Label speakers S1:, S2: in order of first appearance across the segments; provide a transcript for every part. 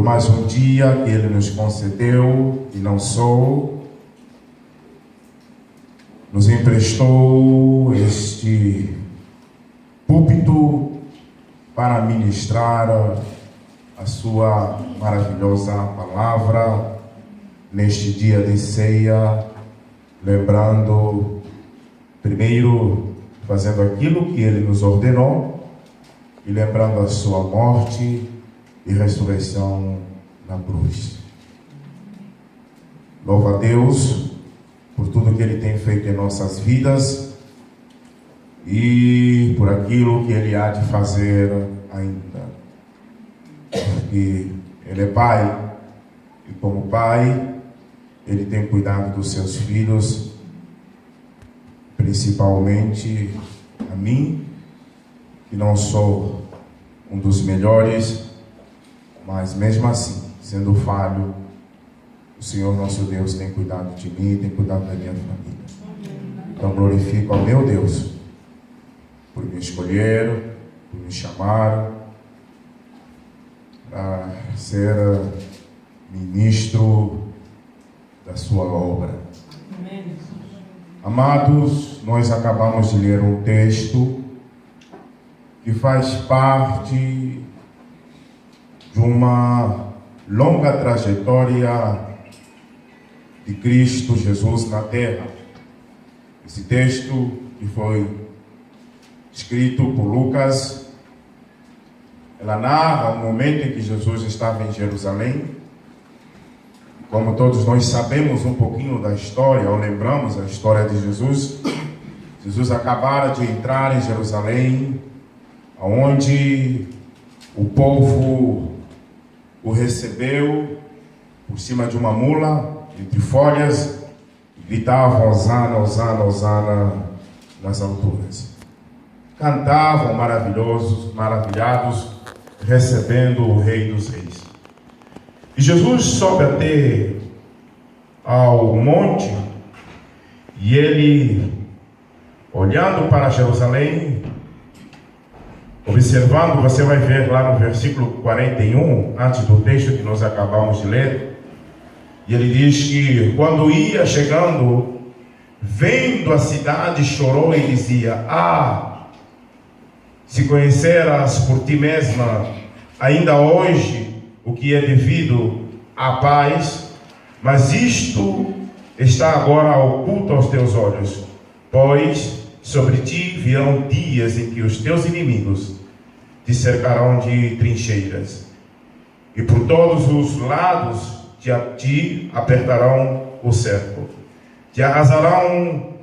S1: por mais um dia que Ele nos concedeu e não só, nos emprestou este púlpito para ministrar a sua maravilhosa palavra neste dia de ceia, lembrando, primeiro, fazendo aquilo que Ele nos ordenou e lembrando a sua morte e ressurreição na cruz. Louva a Deus por tudo que Ele tem feito em nossas vidas e por aquilo que Ele há de fazer ainda. Porque Ele é Pai e como Pai, Ele tem cuidado dos seus filhos, principalmente a mim, que não sou um dos melhores, mas mesmo assim, sendo falho, o Senhor nosso Deus tem cuidado de mim, tem cuidado da minha família. Então glorifico ao meu Deus por me escolher, por me chamar para ser ministro da sua obra. Amém. Amados, nós acabamos de ler um texto que faz parte de uma longa trajetória de Cristo Jesus na terra. Esse texto que foi escrito por Lucas, ela narra o momento em que Jesus estava em Jerusalém. Como todos nós sabemos um pouquinho da história, ou lembramos a história de Jesus, Jesus acabara de entrar em Jerusalém, onde o povo o recebeu por cima de uma mula, entre folhas, e gritavam Hosana, Hosana, Hosana nas alturas. Cantavam maravilhados, recebendo o Rei dos Reis. E Jesus sobe até ao monte, e ele, olhando para Jerusalém, observando, você vai ver lá no versículo 41, antes do texto que nós acabamos de ler, e ele diz que quando ia chegando, vendo a cidade, chorou e dizia: se conheceras por ti mesma, ainda hoje, o que é devido à paz, mas isto está agora oculto aos teus olhos, pois sobre ti virão dias em que os teus inimigos te cercarão de trincheiras, e por todos os lados te apertarão o cerco, te arrasarão,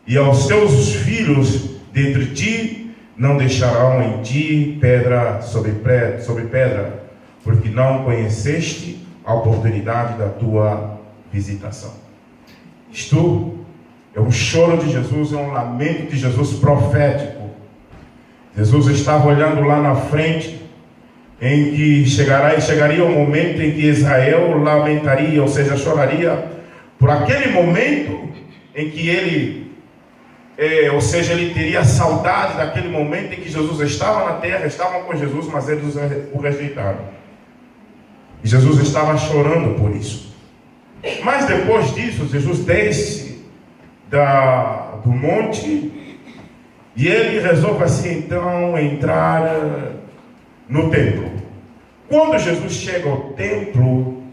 S1: e aos teus filhos dentre ti não deixarão em ti pedra sobre pedra, porque não conheceste a oportunidade da tua visitação. Isto é um choro de Jesus, é um lamento de Jesus profético. Jesus estava olhando lá na frente, em que chegaria o momento em que Israel lamentaria, ou seja, choraria, por aquele momento em que ele teria saudade daquele momento em que Jesus estava na terra, estavam com Jesus, mas eles o rejeitaram. E Jesus estava chorando por isso. Mas depois disso, Jesus desce do monte, e ele resolve assim então entrar no templo. Quando Jesus chega ao templo,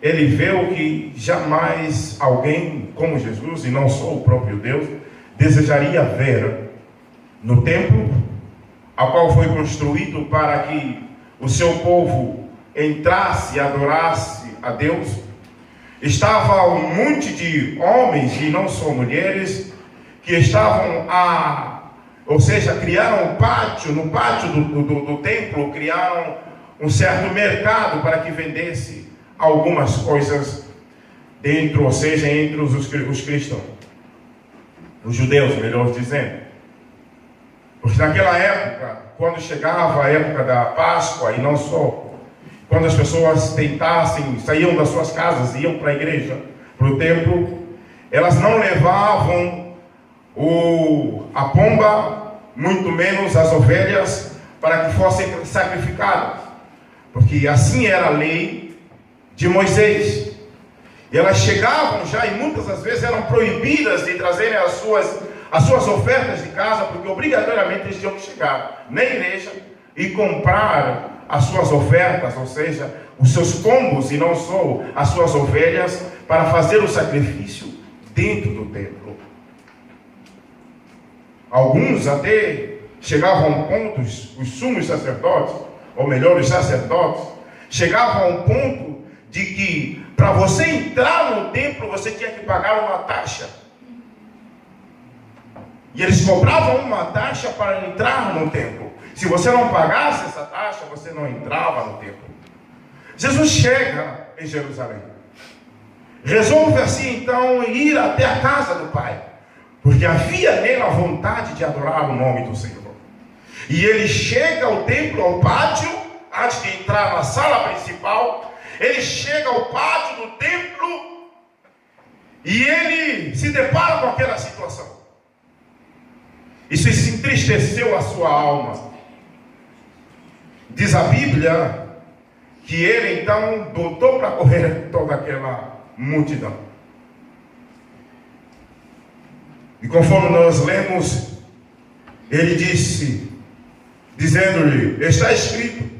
S1: ele vê o que jamais alguém como Jesus, e não só o próprio Deus, desejaria ver no templo, a qual foi construído para que o seu povo entrasse e adorasse a Deus. Estava um monte de homens, e não só mulheres, que estavam criaram um pátio, no pátio do templo, criaram um certo mercado para que vendesse algumas coisas dentro, entre os cristãos, os judeus, melhor dizendo. Porque naquela época, quando chegava a época da Páscoa, e não só, quando as pessoas saíam das suas casas, iam para a igreja, para o templo, elas não levavam a pomba, muito menos as ovelhas, para que fossem sacrificadas, porque assim era a lei de Moisés. E elas chegavam já, e muitas das vezes eram proibidas de trazerem as suas ofertas de casa, porque obrigatoriamente eles tinham que chegar na igreja e comprar as suas ofertas, ou seja, os seus pombos e não só as suas ovelhas, para fazer o sacrifício dentro do templo. Alguns até chegavam a pontos, os sumos sacerdotes, ou melhor, os sacerdotes, chegavam a um ponto de que para você entrar no templo você tinha que pagar uma taxa. E eles cobravam uma taxa para entrar no templo. Se você não pagasse essa taxa, você não entrava no templo. Jesus chega em Jerusalém. Resolve assim então ir até a casa do Pai, porque havia nele a vontade de adorar o nome do Senhor. E ele chega ao templo, ao pátio, antes de entrar na sala principal. Ele chega ao pátio do templo e ele se depara com aquela situação. Isso se entristeceu a sua alma. Diz a Bíblia que ele então botou para correr toda aquela multidão. E conforme nós lemos, ele disse, dizendo-lhe: está escrito,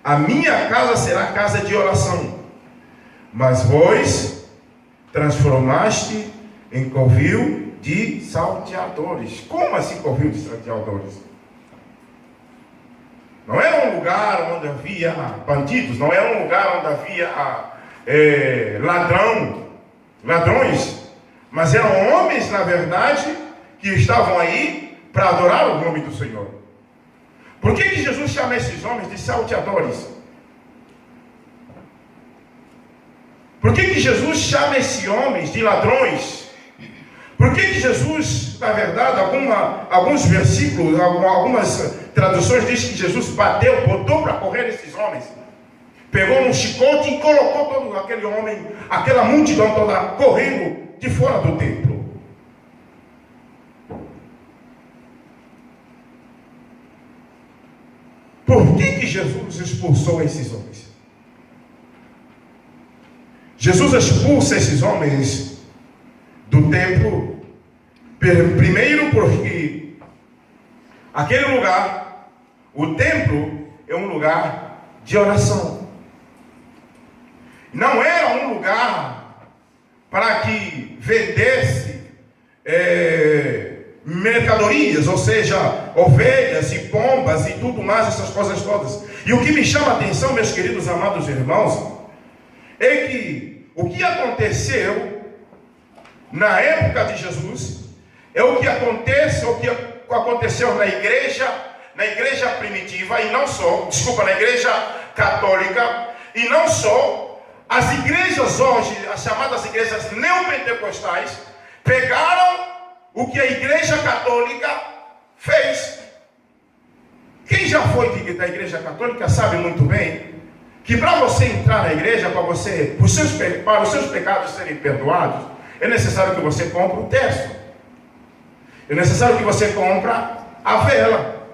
S1: a minha casa será casa de oração, mas vós transformaste em covil de salteadores. Como assim covil de salteadores? Não era um lugar onde havia bandidos, não era um lugar onde havia ladrões, mas eram homens, na verdade, que estavam aí para adorar o nome do Senhor. Por que Jesus chama esses homens de salteadores? Por que Jesus chama esses homens de ladrões? Por que Jesus, na verdade, alguns versículos, algumas traduções dizem que Jesus botou para correr esses homens, pegou um chicote e colocou todo aquele homem, aquela multidão toda correndo de fora do templo. Por que Jesus expulsou esses homens? Jesus expulsa esses homens do templo, primeiro porque aquele lugar, o templo, é um lugar de oração. Não era um lugar para que vendesse mercadorias, ou seja, ovelhas e pombas e tudo mais, essas coisas todas. E o que me chama a atenção, meus queridos amados irmãos, é que o que aconteceu na época de Jesus é o que aconteceu na igreja primitiva, e não só, na igreja católica, e não só, as igrejas hoje, as chamadas igrejas neopentecostais, pegaram o que a igreja católica fez. Quem já foi da igreja católica sabe muito bem que para você entrar na igreja, para os seus pecados serem perdoados, é necessário que você compre o terço. É necessário que você compre a vela.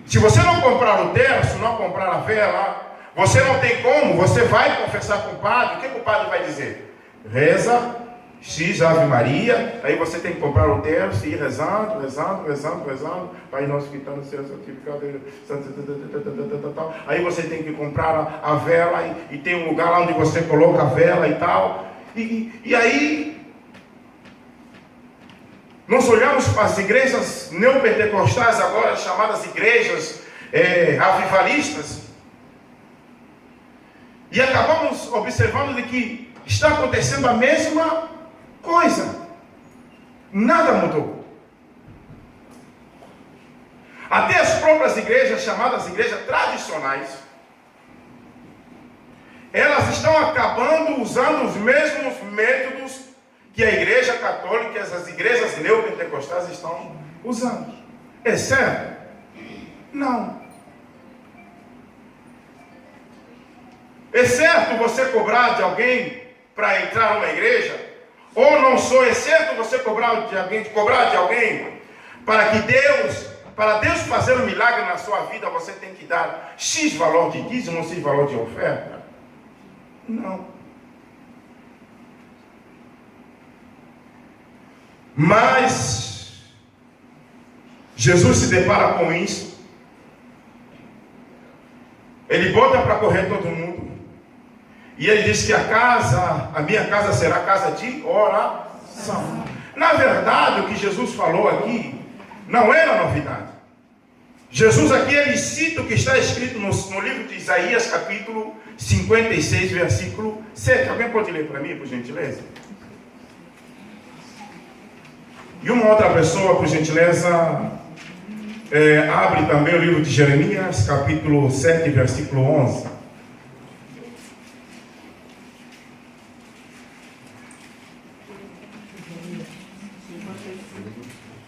S1: Se você não comprar o terço, não comprar a vela, você não tem como, você vai confessar com o padre. O que o padre vai dizer? Reza X Ave Maria, aí você tem que comprar o terço e ir rezando, Pai nosso que está no céu, santificado, aí você tem que comprar a vela e tem um lugar lá onde você coloca a vela e tal, e aí nós olhamos para as igrejas neopentecostais agora, chamadas igrejas avivalistas, e acabamos observando de que está acontecendo a mesma coisa. Nada mudou. Até as próprias igrejas, chamadas igrejas tradicionais, elas estão acabando usando os mesmos métodos que a igreja católica, as igrejas neopentecostais estão usando. É certo? Não. É certo você cobrar de alguém para entrar numa igreja? Ou não sou? É certo você cobrar de alguém para Deus fazer um milagre na sua vida, você tem que dar X valor de dízimo, X valor de oferta? Não. Mas Jesus se depara com isso. Ele bota para correr todo mundo. E ele diz que a minha casa será casa de oração. Na verdade, o que Jesus falou aqui não era novidade. Jesus aqui, ele cita o que está escrito no livro de Isaías, capítulo 56, versículo 7. Alguém pode ler para mim, por gentileza? E uma outra pessoa, por gentileza, abre também o livro de Jeremias, capítulo 7, versículo 11.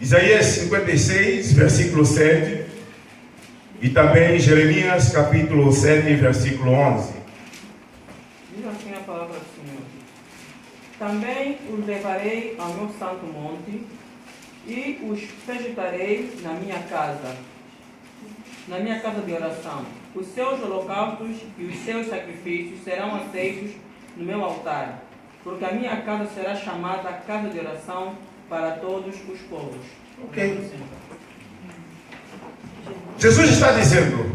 S1: Isaías 56, versículo 7. E também Jeremias, capítulo 7, versículo 11.
S2: Diz assim a palavra do Senhor: também os levarei ao meu santo monte e os vegetarei na minha casa de oração. Os seus holocaustos e os seus sacrifícios serão aceitos no meu altar, porque a minha casa será chamada casa de oração para todos os povos.
S1: Ok. Jesus está dizendo: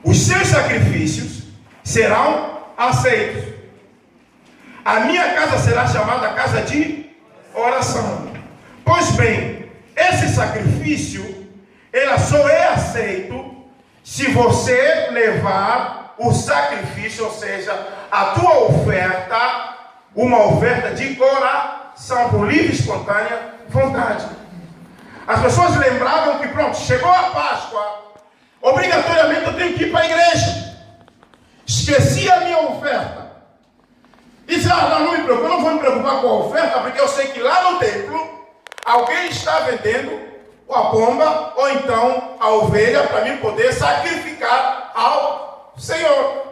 S1: os seus sacrifícios serão aceitos. A minha casa será chamada casa de oração. Pois bem, esse sacrifício, ele só é aceito se você levar o sacrifício, ou seja, a tua oferta, uma oferta de coração, por livre e espontânea vontade. As pessoas lembravam que pronto, chegou a Páscoa, obrigatoriamente eu tenho que ir para a igreja. Esqueci a minha oferta. E disse, não me preocupe, eu não vou me preocupar com a oferta, porque eu sei que lá no templo, alguém está vendendo a pomba, ou então a ovelha, para mim poder sacrificar ao Senhor.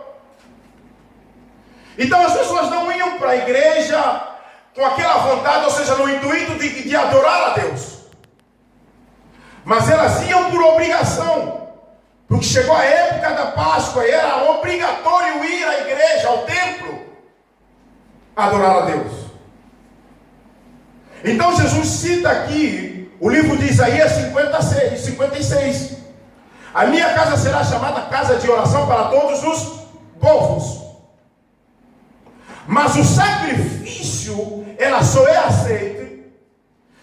S1: Então as pessoas não iam para a igreja com aquela vontade, ou seja, no intuito de adorar a Deus. Mas elas iam por obrigação, porque chegou a época da Páscoa e era obrigatório ir à igreja, ao templo, adorar a Deus. Então Jesus cita aqui o livro de Isaías 56. A minha casa será chamada casa de oração para todos os povos. Mas o sacrifício, ela só é aceito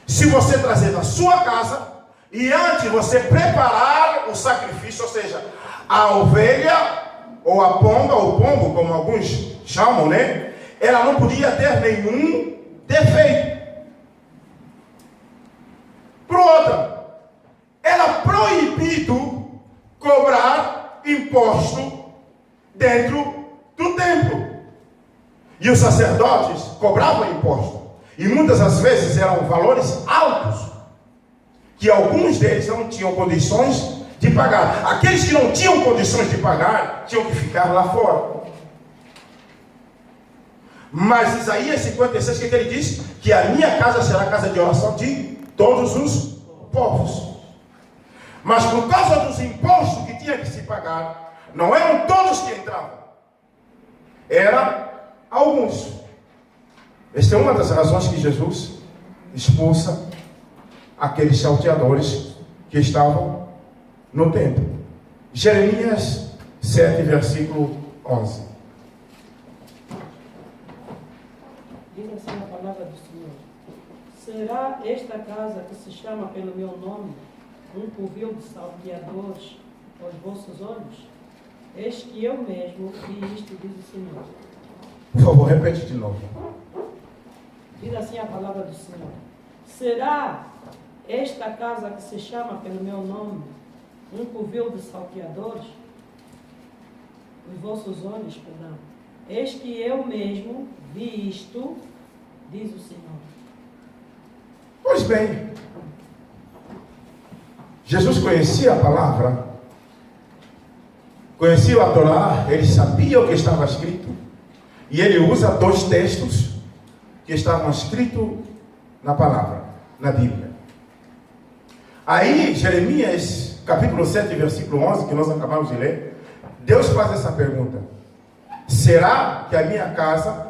S1: se você trazer da sua casa e antes você preparar o sacrifício, ou seja, a ovelha ou a pomba, ou pombo, como alguns chamam, né? Ela não podia ter nenhum defeito. Por outra, era proibido cobrar imposto dentro do templo. E os sacerdotes cobravam imposto. E muitas das vezes eram valores altos, que alguns deles não tinham condições de pagar. Aqueles que não tinham condições de pagar, tinham que ficar lá fora. Mas Isaías 56, o que ele diz? Que a minha casa será casa de oração de todos os povos. Mas por causa dos impostos que tinha que se pagar, não eram todos que entravam, eram alguns. Esta é uma das razões que Jesus expulsa aqueles salteadores que estavam no templo. Jeremias 7, versículo 11.
S3: Diz assim a palavra do Senhor: será esta casa que se chama pelo meu nome um covil de salteadores aos vossos olhos? Eis que eu mesmo vi isto, diz o Senhor.
S1: Por favor, repete de novo.
S3: Diz assim a palavra do Senhor: será esta casa que se chama pelo meu nome um covil de salteadores os vossos olhos, perdão? Eis que eu mesmo vi isto, diz o Senhor.
S1: Pois bem, Jesus conhecia a palavra, conhecia a Torá, ele sabia o que estava escrito, e ele usa dois textos que estavam escritos na palavra, na Bíblia. Aí, Jeremias, capítulo 7, versículo 11, que nós acabamos de ler, Deus faz essa pergunta: será que a minha casa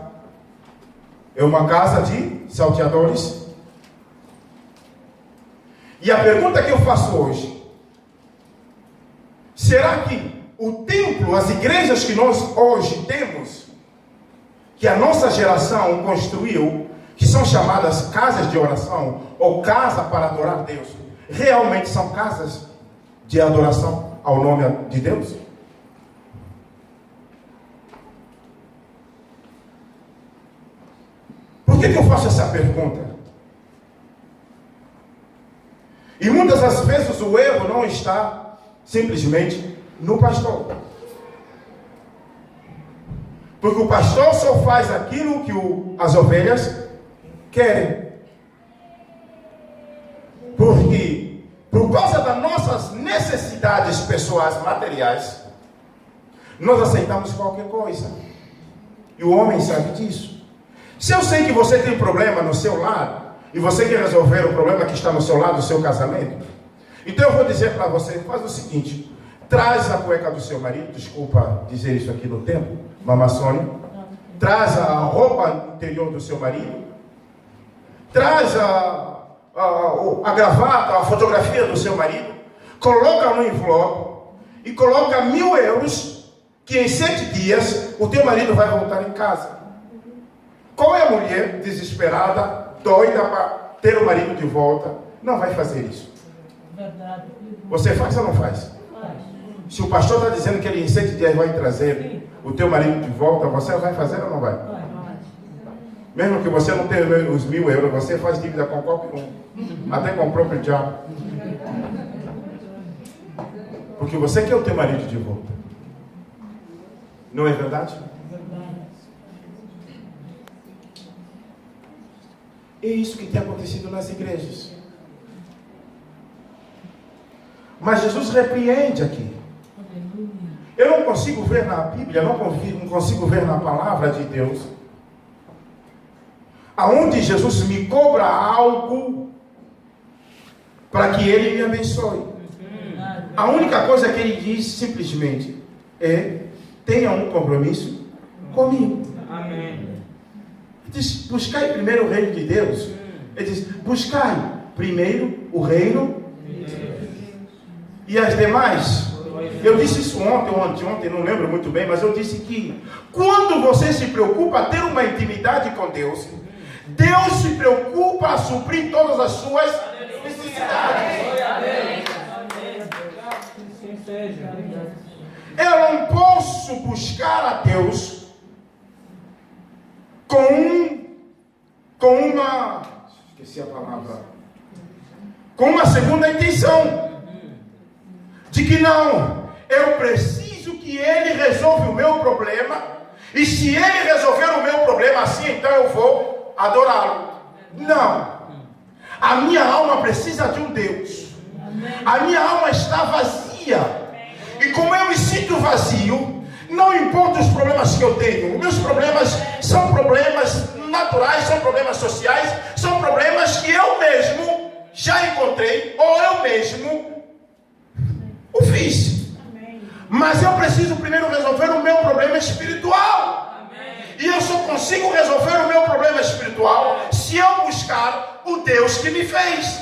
S1: é uma casa de salteadores? E a pergunta que eu faço hoje: será que o templo, as igrejas que nós hoje temos, que a nossa geração construiu, que são chamadas casas de oração ou casa para adorar Deus, realmente são casas de adoração ao nome de Deus? Por que eu faço essa pergunta? E muitas das vezes o erro não está simplesmente no pastor. Porque o pastor só faz aquilo que as ovelhas querem. Porque, por causa das nossas necessidades pessoais, materiais, nós aceitamos qualquer coisa. E o homem sabe disso. Se eu sei que você tem problema no seu lado, e você quer resolver o problema que está no seu lado, do seu casamento, então eu vou dizer para você: faz o seguinte, traz a cueca do seu marido, desculpa dizer isso aqui no tempo, Mamãe Sônia, traz a roupa interior do seu marido, traz a gravata, a fotografia do seu marido, coloca no envelope e coloca 1.000 euros, que em 7 dias o teu marido vai voltar em casa. Qual é a mulher desesperada, doida para ter o marido de volta? Não vai fazer isso.
S3: Verdade.
S1: Você faz ou não faz? Se o pastor está dizendo que ele em 7 dias vai trazer o teu marido de volta, você vai fazer ou não vai? Mesmo que você não tenha os 1.000 euros, você faz dívida com qualquer um, até com o próprio diabo. Porque você quer o teu marido de volta. Não é verdade? É isso que tem acontecido nas igrejas. Mas Jesus repreende aqui. Eu não consigo ver na Bíblia, não consigo ver na palavra de Deus, aonde Jesus me cobra algo para que Ele me abençoe. A única coisa que Ele diz simplesmente é: tenha um compromisso comigo.
S2: Amém.
S1: Ele diz: buscai primeiro o reino de Deus. Ele diz: buscai primeiro o reino e as demais. Eu disse isso ontem ou anteontem, não lembro muito bem, mas eu disse que quando você se preocupa a ter uma intimidade com Deus, Deus se preocupa a suprir todas as suas necessidades. Eu não posso buscar a Deus com uma segunda intenção, de que não, eu preciso que Ele resolva o meu problema, e se Ele resolver o meu problema assim, então eu vou adorá-lo. Não, a minha alma precisa de um Deus. A minha alma está vazia, e como eu me sinto vazio, não importa os problemas que eu tenho, meus problemas são problemas naturais, são problemas sociais, são problemas que eu mesmo já encontrei, ou eu mesmo o fiz. Mas eu preciso primeiro resolver o meu problema espiritual. E eu só consigo resolver o meu problema espiritual se eu buscar o Deus que me fez.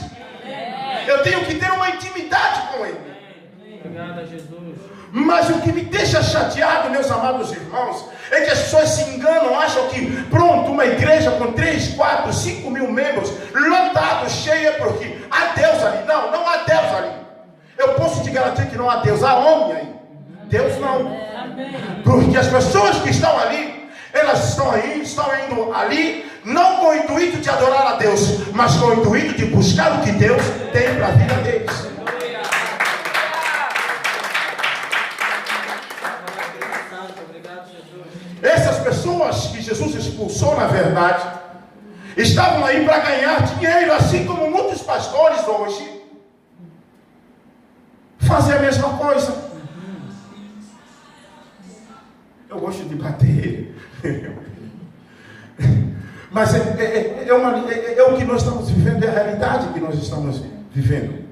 S1: Eu tenho que ter uma intimidade com Ele.
S2: Obrigado, Jesus.
S1: Mas o que me deixa chateado, meus amados irmãos, é que as pessoas se enganam, acham que pronto, uma igreja com 3, 4, 5 mil membros, lotado, cheia, porque há Deus ali. Não, não há Deus ali. Eu posso te garantir que não há Deus, há homem aí. Deus não. Porque as pessoas que estão ali, elas estão indo ali, não com o intuito de adorar a Deus, mas com o intuito de buscar o que Deus tem para a vida deles. Essas pessoas que Jesus expulsou, na verdade, estavam aí para ganhar dinheiro, assim como muitos pastores hoje fazem a mesma coisa. Eu gosto de bater, mas é o que nós estamos vivendo, é a realidade que nós estamos vivendo.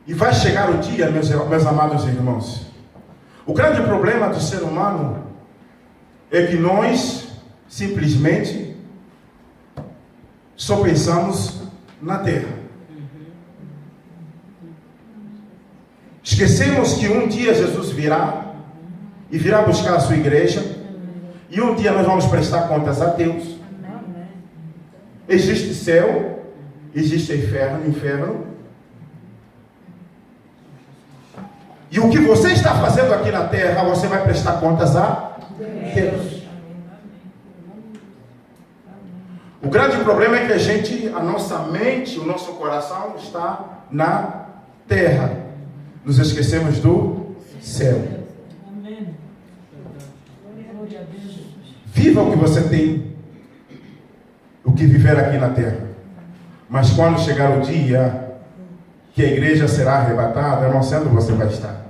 S1: E vai chegar o dia, meus amados irmãos. O grande problema do ser humano é que nós simplesmente só pensamos na terra. Esquecemos que um dia Jesus virá e virá buscar a sua igreja, e um dia nós vamos prestar contas a Deus. Existe céu, existe inferno. E o que você está fazendo aqui na terra, você vai prestar contas a Deus. O grande problema é que a nossa mente, o nosso coração está na terra. Nos esquecemos do céu. Viva o que você tem, o que viver aqui na terra. Mas quando chegar o dia que a igreja será arrebatada, eu não sei onde você vai estar.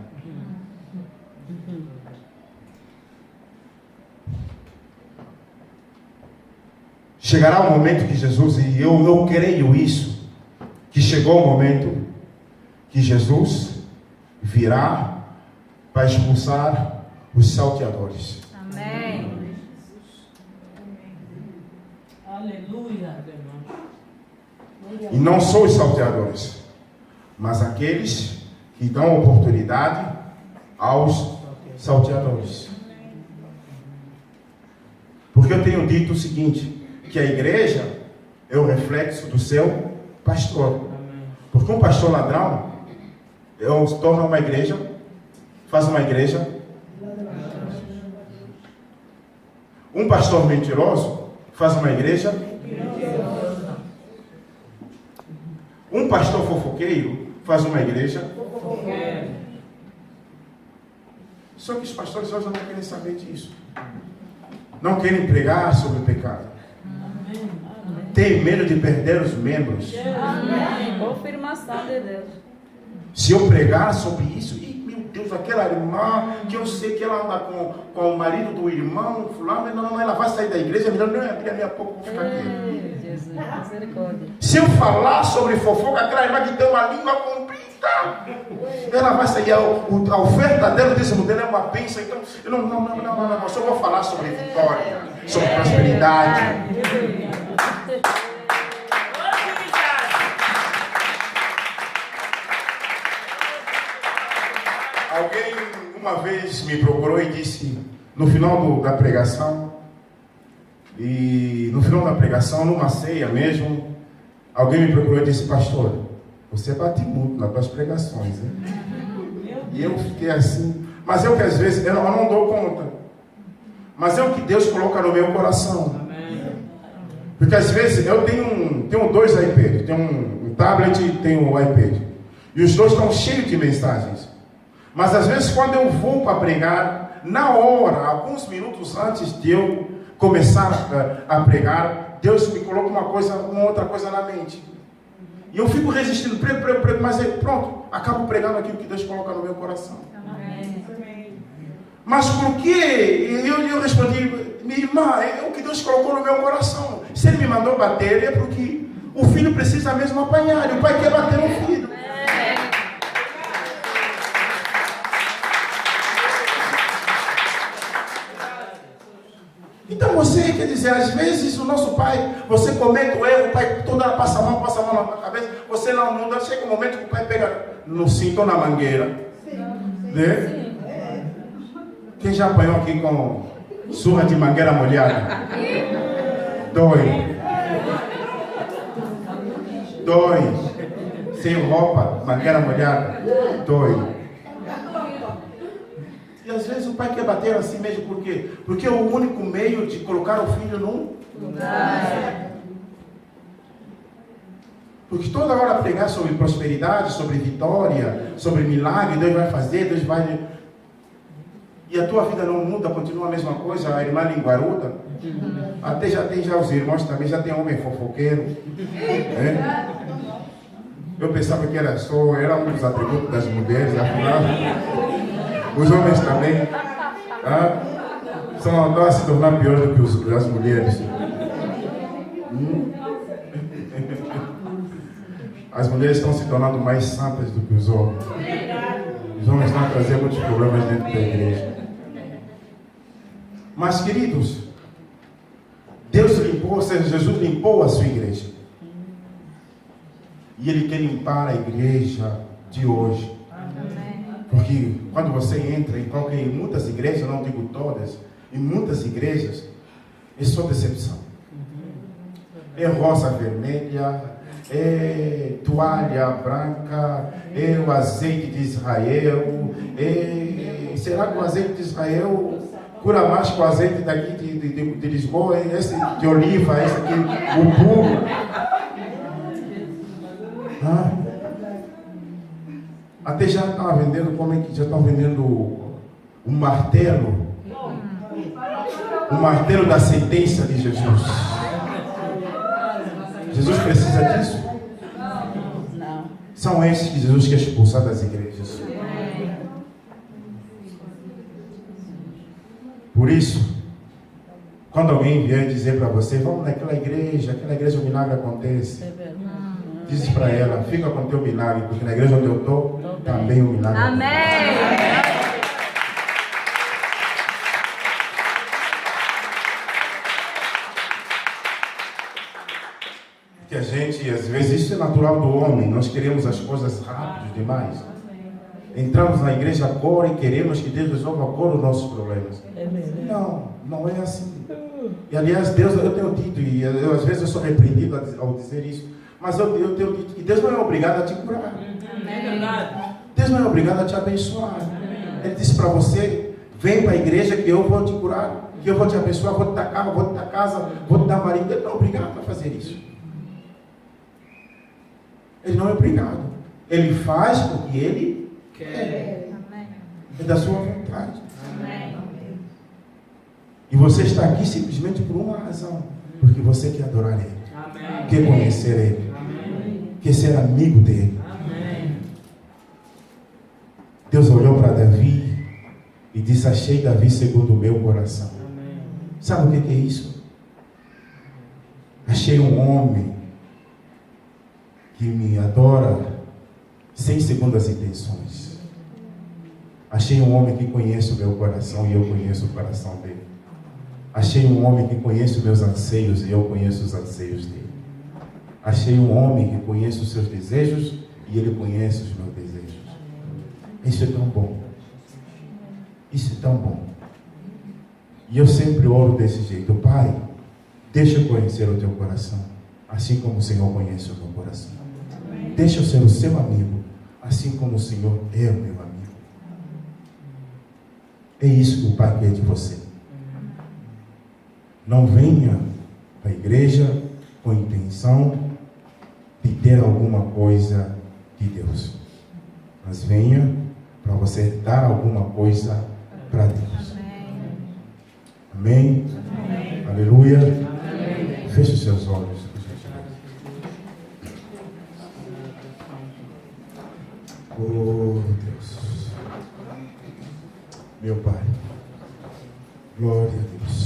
S1: Chegará o momento que Jesus, e eu creio isso, que chegou o momento que Jesus virá para expulsar os salteadores.
S4: Amém.
S3: Aleluia.
S1: E não só os salteadores, mas aqueles que dão oportunidade aos salteadores. Porque eu tenho dito o seguinte, que a igreja é o reflexo do seu pastor. Porque um pastor ladrão torna uma igreja, faz uma igreja. Um pastor mentiroso faz uma igreja. Um pastor fofoqueiro faz uma igreja. Só que os pastores hoje não querem saber disso. Não querem pregar sobre o pecado. Tem medo de perder os membros.
S4: Amém. Confirmação de Deus.
S1: Se eu pregar sobre isso, meu Deus, aquela irmã, que eu sei que ela anda com o marido do irmão, fulano, não, ela vai sair da igreja, melhor não abrir a minha boca, vou ficar aqui.
S4: Jesus, misericórdia.
S1: Se eu falar sobre fofoca, aquela irmã que tem uma língua comprida, ela vai sair, a oferta dela, o dízimo dela é uma bênção, então, eu não, só vou falar sobre vitória, sobre prosperidade. Alguém uma vez me procurou e disse, no final da pregação, numa ceia mesmo, alguém me procurou e disse, pastor, você bate muito nas tuas pregações, hein? E eu fiquei assim, mas eu que às vezes, eu não dou conta, mas é o que Deus coloca no meu coração. Porque às vezes eu tenho dois iPads, tenho um tablet e tenho um iPad, e os dois estão cheios de mensagens. Mas às vezes quando eu vou para pregar, na hora, alguns minutos antes de eu começar a pregar, Deus me coloca uma outra coisa na mente. E eu fico resistindo, prego, mas pronto, acabo pregando aquilo que Deus coloca no meu coração.
S4: Amém.
S1: Mas por que? Eu respondi, minha irmã, é o que Deus colocou no meu coração. Se Ele me mandou bater, é porque o filho precisa mesmo apanhar, e o pai quer bater no filho. Então você, quer dizer, às vezes o nosso pai, você comete o erro, o pai toda hora passa a mão na tua cabeça, você não muda, chega um momento que o pai pega no cinto ou na mangueira. Sim. Né? Quem já apanhou aqui com surra de mangueira molhada? Dói. Sem roupa, mangueira molhada, dói. E às vezes o pai quer bater assim mesmo, por quê? Porque é o único meio de colocar o filho num lugar. Porque toda hora pregar sobre prosperidade, sobre vitória, sobre milagre, Deus vai fazer, Deus vai... E a tua vida não muda, continua a mesma coisa, a irmã linguaruda. Até já tem os irmãos também, já tem homem fofoqueiro. Né? Eu pensava que era um dos atributos das mulheres, afinal... Os homens também estão a se tornar pior do que as mulheres. as mulheres estão se tornando mais santas do que os homens. Os homens estão trazendo muitos problemas dentro da igreja. Mas, queridos, Deus limpou, ou seja, Jesus limpou a sua igreja. E Ele quer limpar a igreja de hoje. Porque quando você entra em muitas igrejas, não digo todas, em muitas igrejas, é só decepção. É rosa vermelha, é toalha branca, é o azeite de Israel. Será que o azeite de Israel cura mais que o azeite daqui de Lisboa? Esse de oliva, esse aqui, o puro. Até já estava vendendo, como é que já estão vendendo um martelo? O martelo da sentença de Jesus. Jesus precisa disso?
S4: Não.
S1: São esses que Jesus quer expulsar das igrejas. Por isso, quando alguém vier dizer para você, vamos naquela igreja o milagre acontece. Diz para ela, fica com o teu milagre, porque na igreja onde eu estou, também o milagre
S4: Amém.
S1: acontece. Que a gente, às vezes, isso é natural do homem, nós queremos as coisas rápidas demais. Entramos na igreja agora e queremos que Deus resolva agora os nossos problemas. Não, não é assim. E aliás, Deus, eu tenho dito, e às vezes eu sou repreendido ao dizer isso, mas eu tenho dito que Deus não é obrigado a te curar. Deus não é obrigado a te abençoar. Ele disse para você, vem para a igreja que eu vou te curar, que eu vou te abençoar, vou te dar carro, vou te dar casa, vou te dar marido. Ele não é obrigado a fazer isso. Ele não é obrigado. Ele faz porque Ele quer. É da sua vontade.
S4: Amém.
S1: E você está aqui simplesmente por uma razão. Porque você quer adorar Ele.
S2: Amém.
S1: Quer conhecer Ele.
S2: Amém.
S1: Quer ser amigo dEle.
S2: Amém.
S1: Deus olhou para Davi e disse, achei Davi segundo o meu coração.
S2: Amém.
S1: Sabe o que é isso? Achei um homem que me adora sem segundas intenções. Achei um homem que conhece o meu coração e eu conheço o coração dele. Achei um homem que conhece os meus anseios e eu conheço os anseios dele. Achei um homem que conhece os seus desejos e ele conhece os meus desejos. Isso é tão bom. Isso é tão bom. E eu sempre oro desse jeito. Pai, deixa eu conhecer o teu coração, assim como o Senhor conhece o meu coração. Deixa eu ser o seu amigo, assim como o Senhor é o meu amigo. É isso que o Pai quer de você. Não venha para a igreja com a intenção de ter alguma coisa de Deus, mas venha para você dar alguma coisa para Deus. Amém? Amém. Aleluia. Amém. Feche os seus olhos. Oh, Deus. Meu Pai. Glória a Deus.